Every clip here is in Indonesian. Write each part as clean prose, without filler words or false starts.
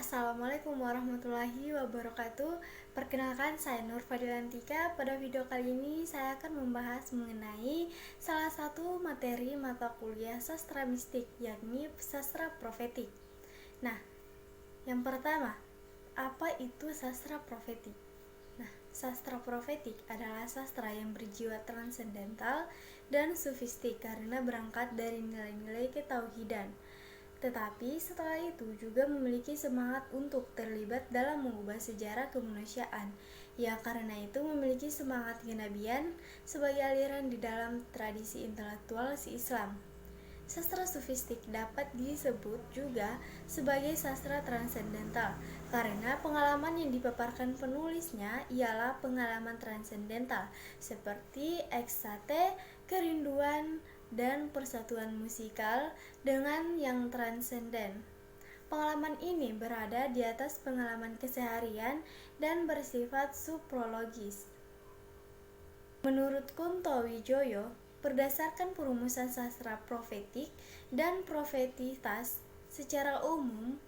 Assalamualaikum warahmatullahi wabarakatuh. Perkenalkan, saya Nur Fadilantika. Pada video kali ini saya akan membahas mengenai salah satu materi mata kuliah sastra mistik, yakni sastra profetik. Nah, yang pertama, apa itu sastra profetik? Nah, sastra profetik adalah sastra yang berjiwa transendental dan sufistik karena berangkat dari nilai-nilai ketauhidan. Tetapi setelah itu juga memiliki semangat untuk terlibat dalam mengubah sejarah kemanusiaan. Ya, karena itu memiliki semangat kenabian sebagai aliran di dalam tradisi intelektual si Islam. Sastra sufistik dapat disebut juga sebagai sastra transendental karena pengalaman yang dipaparkan penulisnya ialah pengalaman transendental seperti ekstate, kerinduan, dan persatuan musikal dengan yang transenden. Pengalaman ini berada di atas pengalaman keseharian dan bersifat suprologis. Menurut Kunto Wijoyo, berdasarkan perumusan sastra profetik dan profetitas secara umum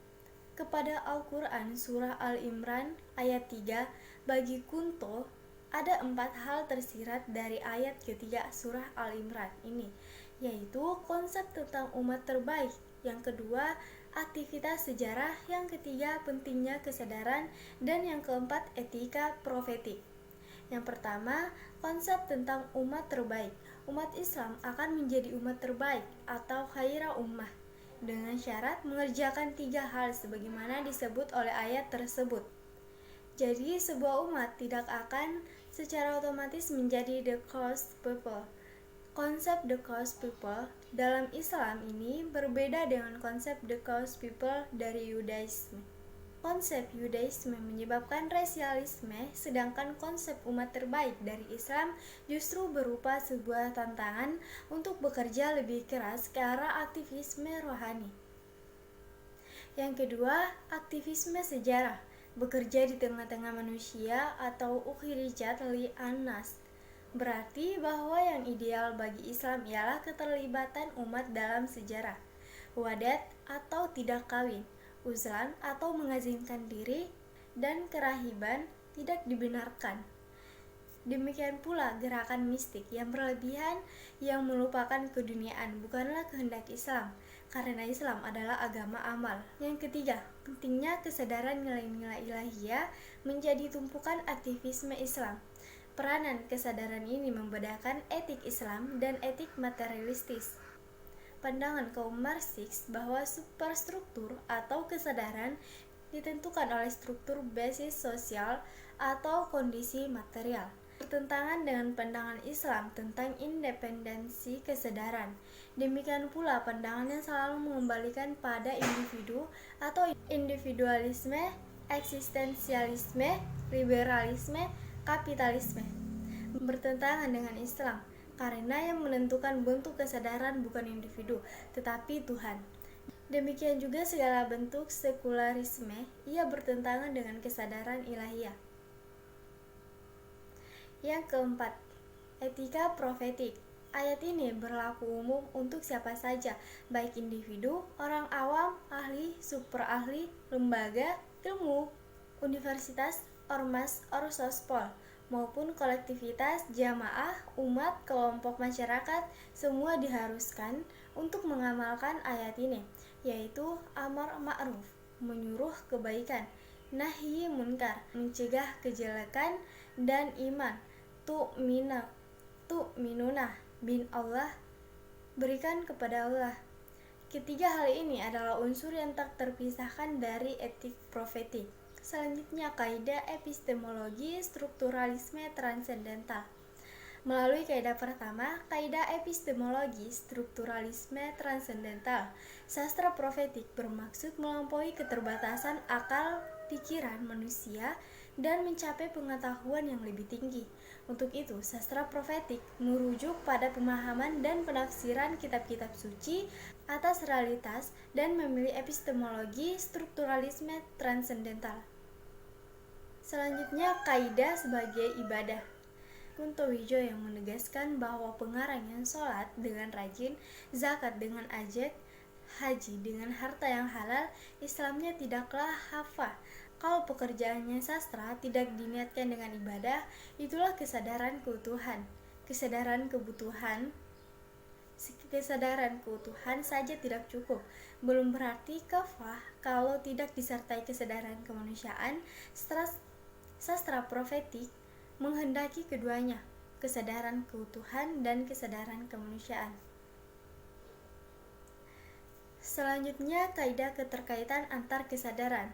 kepada Al-Quran Surah Al-Imran ayat 3, bagi Kunto ada 4 hal tersirat dari ayat ketiga Surah Al-Imran ini, yaitu konsep tentang umat terbaik, yang kedua aktivitas sejarah, yang ketiga pentingnya kesadaran, dan yang keempat etika profetik. Yang pertama, konsep tentang umat terbaik. Umat Islam akan menjadi umat terbaik atau khaira ummah dengan syarat mengerjakan 3 hal sebagaimana disebut oleh ayat tersebut. Jadi sebuah umat tidak akan secara otomatis menjadi the cursed people. Konsep the cursed people dalam Islam ini berbeda dengan konsep the cursed people dari Yudaisme. Konsep Yudaisme menyebabkan rasialisme, sedangkan konsep umat terbaik dari Islam justru berupa sebuah tantangan untuk bekerja lebih keras ke arah aktivisme rohani. Yang kedua, aktivisme sejarah, bekerja di tengah-tengah manusia atau ukhirijat li an-nas. Berarti bahwa yang ideal bagi Islam ialah keterlibatan umat dalam sejarah, wadat atau tidak kawin, uzlan atau mengazinkan diri, dan kerahiban tidak dibenarkan. Demikian pula gerakan mistik yang berlebihan yang melupakan keduniaan bukanlah kehendak Islam, karena Islam adalah agama amal. Yang ketiga, pentingnya kesadaran nilai-nilai ilahiyah menjadi tumpukan aktivisme Islam. Peranan kesadaran ini membedakan etik Islam dan etik materialistis. Pandangan kaum Marxis bahwa superstruktur atau kesadaran ditentukan oleh struktur basis sosial atau kondisi material, bertentangan dengan pandangan Islam tentang independensi kesadaran. Demikian pula pandangan yang selalu mengembalikan pada individu atau individualisme, eksistensialisme, liberalisme, kapitalisme, bertentangan dengan Islam karena yang menentukan bentuk kesadaran bukan individu tetapi Tuhan. Demikian juga segala bentuk sekularisme, ia bertentangan dengan kesadaran ilahiyah. Yang keempat, etika profetik. Ayat ini berlaku umum untuk siapa saja, baik individu, orang awam, ahli, super ahli, lembaga, ilmu, universitas, ormas, orsospol, maupun kolektivitas, jamaah, umat, kelompok masyarakat, semua diharuskan untuk mengamalkan ayat ini, yaitu amar ma'ruf, menyuruh kebaikan, nahi munkar, mencegah kejelekan, dan iman, tu'minuna bin Allah, berikan kepada Allah. Ketiga hal ini adalah unsur yang tak terpisahkan dari etik profetik. Selanjutnya, kaidah epistemologi strukturalisme transendental. Melalui kaidah pertama, kaidah epistemologi strukturalisme transendental, sastra profetik bermaksud melampaui keterbatasan akal pikiran manusia dan mencapai pengetahuan yang lebih tinggi. Untuk itu, sastra profetik merujuk pada pemahaman dan penafsiran kitab-kitab suci atas realitas dan memilih epistemologi strukturalisme transendental. Selanjutnya, kaidah sebagai ibadah. Kunto Wijoyo yang menegaskan bahwa pengarang yang sholat dengan rajin, zakat dengan ajak, haji dengan harta yang halal, Islamnya tidaklah hafah. Kalau pekerjaannya sastra tidak diniatkan dengan ibadah, itulah kesadaran keutuhan. Kesadaran keutuhan saja tidak cukup. Belum berarti kafah kalau tidak disertai kesadaran kemanusiaan. Sastra profetik menghendaki keduanya, kesadaran keutuhan dan kesadaran kemanusiaan. Selanjutnya, kaidah keterkaitan antar kesadaran.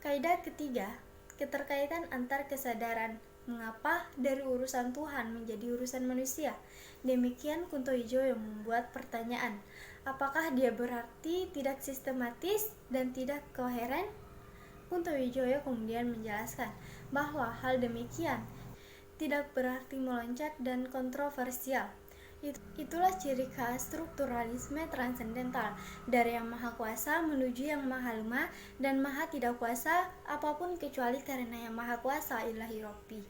Kaidah ketiga, keterkaitan antar kesadaran. Mengapa dari urusan Tuhan menjadi urusan manusia? Demikian Kunto yang membuat pertanyaan. Apakah dia berarti tidak sistematis dan tidak koheren? Kunto kemudian menjelaskan bahwa hal demikian tidak berarti meloncat dan kontroversial. Itulah ciri khas strukturalisme transendental, dari yang maha kuasa menuju yang maha lemah dan maha tidak kuasa apapun kecuali karena yang maha kuasa ilahi Rabbi.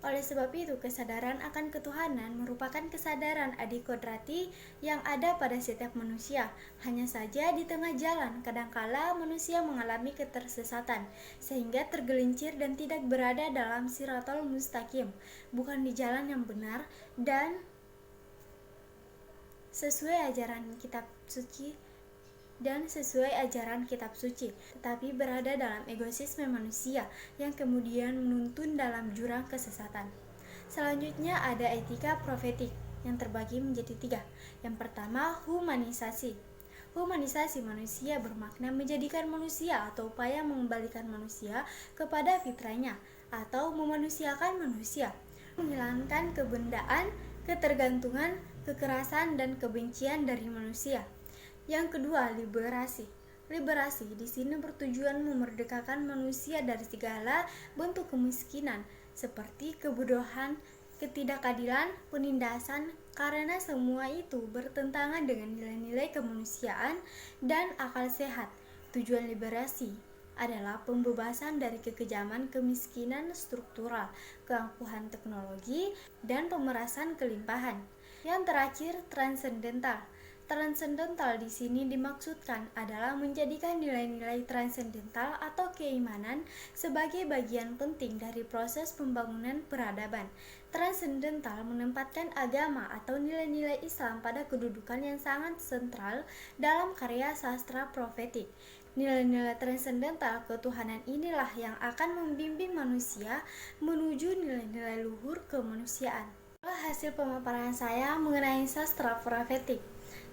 Oleh sebab itu, kesadaran akan ketuhanan merupakan kesadaran adikodrati yang ada pada setiap manusia. Hanya saja di tengah jalan, kadangkala manusia mengalami ketersesatan, sehingga tergelincir dan tidak berada dalam siratal mustaqim, bukan di jalan yang benar dan sesuai ajaran kitab suci, tetapi berada dalam egoisme manusia yang kemudian menuntun dalam jurang kesesatan. Selanjutnya ada etika profetik yang terbagi menjadi 3. Yang pertama, humanisasi. Humanisasi manusia bermakna menjadikan manusia atau upaya mengembalikan manusia kepada fitrahnya atau memanusiakan manusia, menghilangkan kebendaan, ketergantungan, kekerasan, dan kebencian dari manusia. Yang kedua, liberasi. Liberasi di sini bertujuan memerdekakan manusia dari segala bentuk kemiskinan seperti kebodohan, ketidakadilan, penindasan, karena semua itu bertentangan dengan nilai-nilai kemanusiaan dan akal sehat. Tujuan liberasi adalah pembebasan dari kekejaman kemiskinan struktural, keangkuhan teknologi, dan pemerasan kelimpahan. Yang terakhir, transendental. Transendental di sini dimaksudkan adalah menjadikan nilai-nilai transendental atau keimanan sebagai bagian penting dari proses pembangunan peradaban. Transendental menempatkan agama atau nilai-nilai Islam pada kedudukan yang sangat sentral dalam karya sastra profetik. Nilai-nilai transendental ketuhanan inilah yang akan membimbing manusia menuju nilai-nilai luhur kemanusiaan. Itulah hasil pemaparan saya mengenai sastra profetik.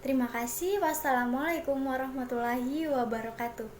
Terima kasih. Wassalamualaikum warahmatullahi wabarakatuh.